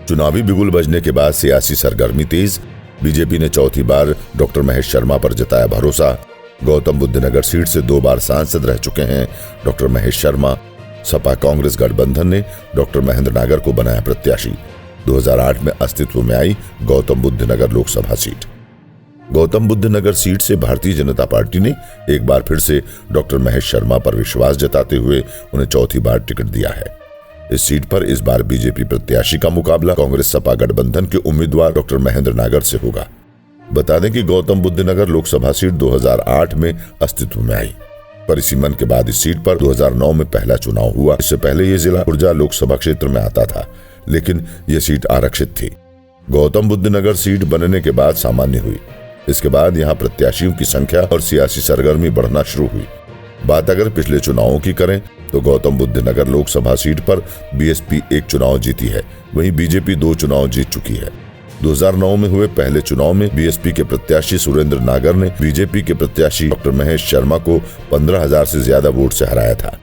चुनावी बिगुल बजने के बाद सियासी सरगर्मी तेज। बीजेपी ने चौथी बार डॉक्टर महेश शर्मा पर जताया भरोसा। गौतम बुद्ध नगर सीट से 2 बार सांसद रह चुके हैं डॉक्टर महेश शर्मा। सपा कांग्रेस गठबंधन ने डॉक्टर महेंद्र नागर को बनाया प्रत्याशी। 2008 में अस्तित्व में आई गौतम बुद्ध नगर लोकसभा सीट। गौतम बुद्ध नगर सीट से भारतीय जनता पार्टी ने एक बार फिर से डॉक्टर महेश शर्मा पर विश्वास जताते हुए उन्हें चौथी बार टिकट दिया है। इस सीट पर इस बार बीजेपी प्रत्याशी का मुकाबला कांग्रेस सपा गठबंधन के उम्मीदवार डॉक्टर महेंद्र नागर से होगा। बता दें कि गौतम बुद्ध नगर लोकसभा सीट 2008 में अस्तित्व में आई। परिसीमन के बाद इस सीट पर 2009 में पहला चुनाव हुआ। इससे पहले ये जिला खुर्जा लोकसभा क्षेत्र में आता था, लेकिन ये सीट आरक्षित थी। गौतम बुद्ध नगर सीट बनने के बाद सामान्य हुई। इसके बाद यहाँ प्रत्याशियों की संख्या और सियासी सरगर्मी बढ़ना शुरू हुई। बात अगर पिछले चुनावों की करें तो गौतम बुद्ध नगर लोकसभा सीट पर बीएसपी 1 चुनाव जीती है, वहीं बीजेपी 2 चुनाव जीत चुकी है। 2009 में हुए पहले चुनाव में बीएसपी के प्रत्याशी सुरेंद्र नागर ने बीजेपी के प्रत्याशी डॉक्टर महेश शर्मा को 15,000 से ज्यादा वोट से हराया था।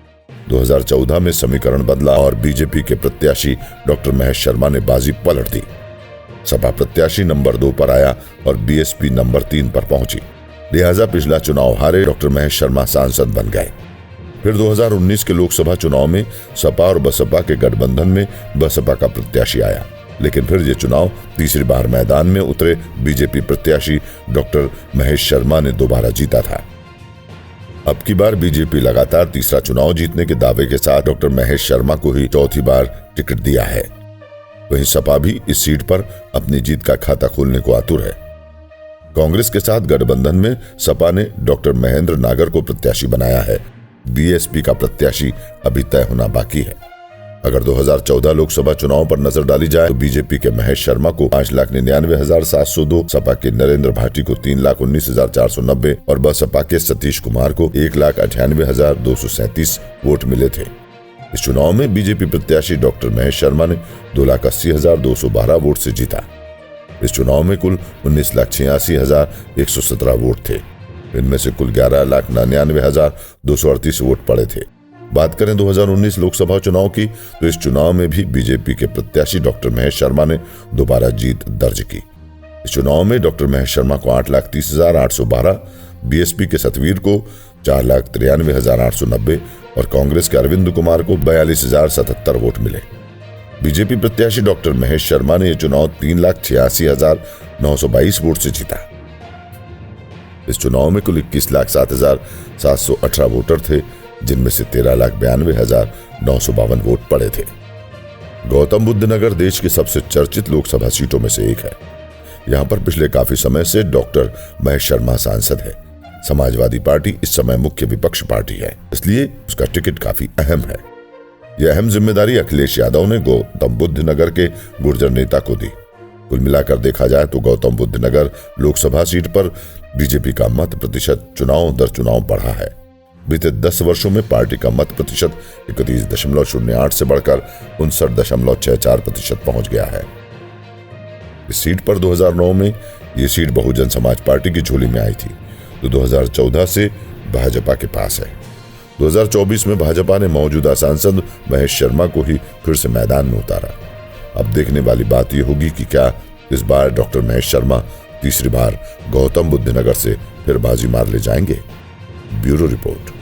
2014 में समीकरण बदला और बीजेपी के प्रत्याशी डॉक्टर महेश शर्मा ने बाजी पलट दी। सपा प्रत्याशी नंबर 2 पर आया और बीएसपी नंबर 3 पर पहुंची। लिहाजा पिछला चुनाव हारे डॉक्टर महेश शर्मा सांसद बन गए। फिर 2019 के लोकसभा चुनाव में सपा और बसपा के गठबंधन में बसपा का प्रत्याशी आया, लेकिन फिर ये चुनाव तीसरी बार मैदान में उतरे बीजेपी प्रत्याशी डॉक्टर महेश शर्मा ने दोबारा जीता था। अब की बार बीजेपी लगातार तीसरा चुनाव जीतने के दावे के साथ डॉक्टर महेश शर्मा को ही चौथी बार टिकट दिया है। वहीं सपा भी इस सीट पर अपनी जीत का खाता खोलने को आतुर है। कांग्रेस के साथ गठबंधन में सपा ने डॉक्टर महेंद्र नागर को प्रत्याशी बनाया है। बीएसपी का प्रत्याशी अभी तय होना बाकी है। अगर 2014 लोकसभा चुनाव पर नजर डाली जाए तो बीजेपी के महेश शर्मा को 5,99,702, सपा के नरेंद्र भाटी को 3,19,490 और बसपा के सतीश कुमार को 1,98,237 वोट मिले थे। इस चुनाव में बीजेपी प्रत्याशी डॉक्टर महेश शर्मा ने 2,80,212 वोट से जीता। इस चुनाव में कुल 19,86,117 वोट थे। इनमें से कुल 11,99,238 वोट पड़े थे। बात करें 2019 लोकसभा चुनाव की तो इस चुनाव में भी बीजेपी के प्रत्याशी डॉक्टर महेश शर्मा ने दोबारा जीत दर्ज की। इस चुनाव में डॉक्टर महेश शर्मा को 8,30,812, बीएसपी के सतवीर को 4,93,890 और कांग्रेस के अरविंद कुमार को 42,077 वोट मिले। बीजेपी प्रत्याशी डॉक्टर महेश शर्मा ने यह चुनाव 3,86,922 वोट से जीता। इस चुनाव में कुल 21,07,718 वोटर थे, जिनमें से 13,92,952 वोट पड़े थे। गौतम बुद्ध नगर देश की सबसे चर्चित लोकसभा सीटों में से एक है। यहां पर पिछले काफी समय से डॉक्टर महेश शर्मा सांसद है। समाजवादी पार्टी इस समय मुख्य विपक्ष पार्टी है, इसलिए उसका टिकट काफी अहम है। यह अहम जिम्मेदारी अखिलेश यादव ने गौतम बुद्ध नगर के गुर्जर नेता को दी। कुल मिलाकर देखा जाए तो गौतम बुद्ध नगर लोकसभा सीट पर बीजेपी का मत प्रतिशत चुनाव दर चुनाव बढ़ा है। बीते 10 वर्षों में पार्टी का मत प्रतिशत 31.08 से बढ़कर 59.64% पहुंच गया है। इस सीट पर 2009 में ये सीट बहुजन समाज पार्टी की झोली में आई थी, तो 2014 से भाजपा के पास है। 2024 में भाजपा ने मौजूदा सांसद महेश शर्मा को ही फिर से मैदान में उतारा। अब देखने वाली बात यह होगी कि क्या इस बार डॉक्टर महेश शर्मा तीसरी बार गौतम बुद्ध नगर से फिर बाजी मार ले जाएंगे। Bureau report.